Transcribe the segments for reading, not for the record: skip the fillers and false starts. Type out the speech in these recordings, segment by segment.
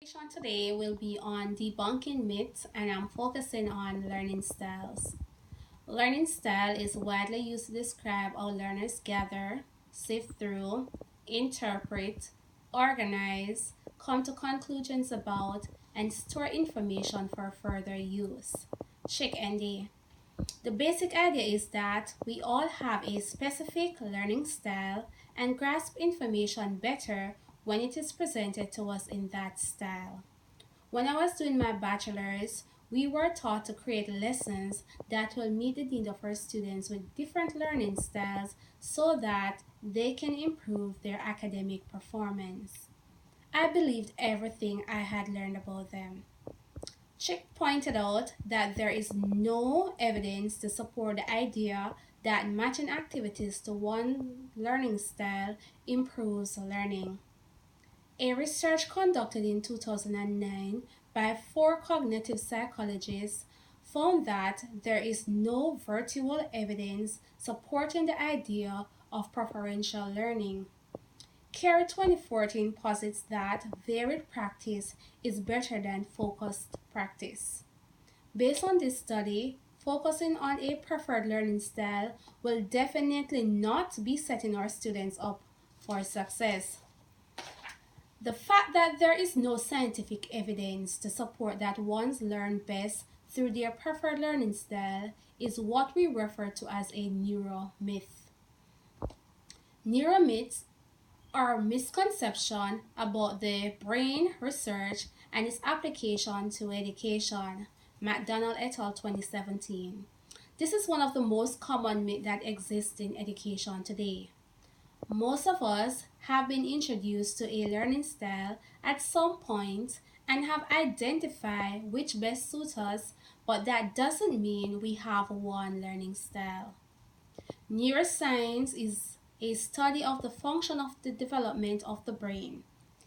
Presentation today will be on debunking myths, and I'm focusing on learning styles. Learning style is widely used to describe how learners gather, sift through, interpret, organize, come to conclusions about, and store information for further use. Check ND. The basic idea is that we all have a specific learning style and grasp information better when it is presented to us in that style. When I was doing my bachelor's, we were taught to create lessons that will meet the need of our students with different learning styles so that they can improve their academic performance. I believed everything I had learned about them. Chick pointed out that there is no evidence to support the idea that matching activities to one learning style improves learning. A research conducted in 2009 by four cognitive psychologists found that there is no virtual evidence supporting the idea of preferential learning. Carey 2014 posits that varied practice is better than focused practice. Based on this study, focusing on a preferred learning style will definitely not be setting our students up for success. The fact that there is no scientific evidence to support that ones learn best through their preferred learning style is what we refer to as a neuromyth. Neuromyths are misconception about the brain research and its application to education. McDonald et al. 2017. This is one of the most common myths that exist in education today. Most of us have been introduced to a learning style at some point and have identified which best suits us, but that doesn't mean we have one learning style. Neuroscience is a study of the function of the development of the brain.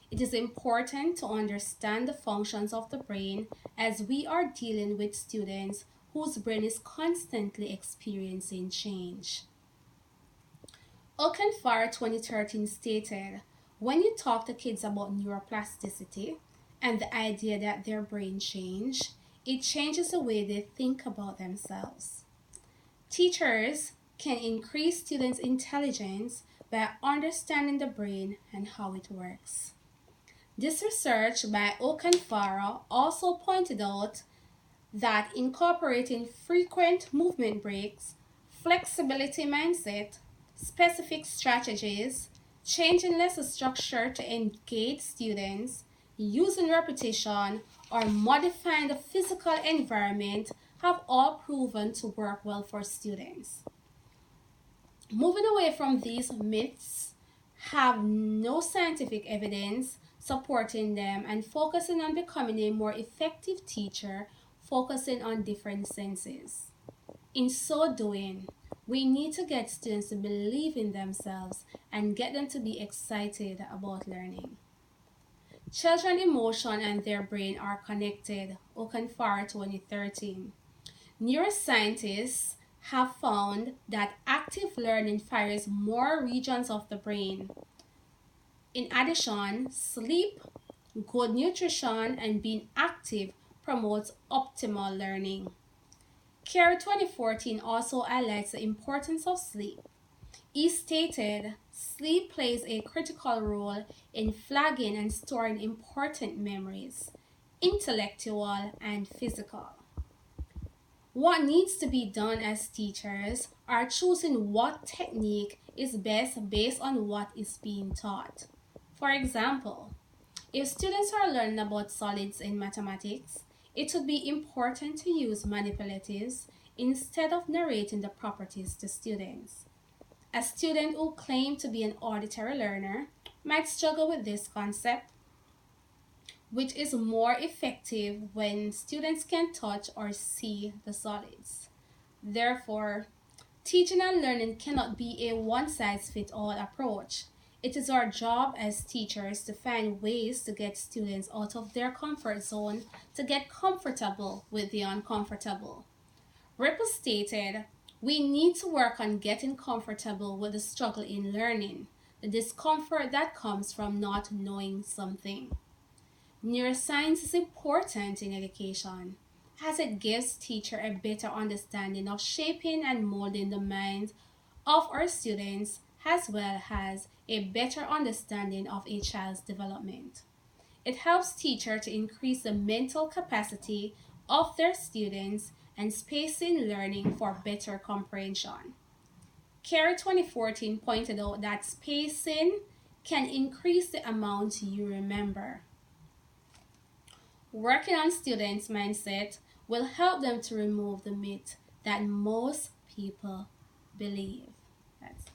It is important to understand the functions of the brain as we are dealing with students whose brain is constantly experiencing change. Okenfire 2013 stated, when you talk to kids about neuroplasticity and the idea that their brain change, it changes the way they think about themselves. Teachers can increase students' intelligence by understanding the brain and how it works. This research by Okenfara also pointed out that incorporating frequent movement breaks, flexibility mindset, specific strategies, changing lesson structure to engage students, using repetition, or modifying the physical environment have all proven to work well for students. Moving away from these myths have no scientific evidence supporting them and focusing on becoming a more effective teacher, focusing on different senses. In so doing, we need to get students to believe in themselves and get them to be excited about learning. Children emotion and their brain are connected. Okenfire 2013. Neuroscientists have found that active learning fires more regions of the brain. In addition, sleep, good nutrition, and being active promotes optimal learning. CARE 2014 also highlights the importance of sleep. He stated, sleep plays a critical role in flagging and storing important memories, intellectual and physical. What needs to be done as teachers are choosing what technique is best based on what is being taught. For example, if students are learning about solids in mathematics, it would be important to use manipulatives instead of narrating the properties to students. A student who claims to be an auditory learner might struggle with this concept, which is more effective when students can touch or see the solids. Therefore, teaching and learning cannot be a one-size-fits-all approach. It is our job as teachers to find ways to get students out of their comfort zone to get comfortable with the uncomfortable. Ripple stated, we need to work on getting comfortable with the struggle in learning, the discomfort that comes from not knowing something. Neuroscience is important in education as it gives teachers a better understanding of shaping and molding the minds of our students as well as a better understanding of a child's development. It helps teachers to increase the mental capacity of their students and spacing learning for better comprehension. Carey 2014 pointed out that spacing can increase the amount you remember. Working on students' mindset will help them to remove the myth that most people believe. That's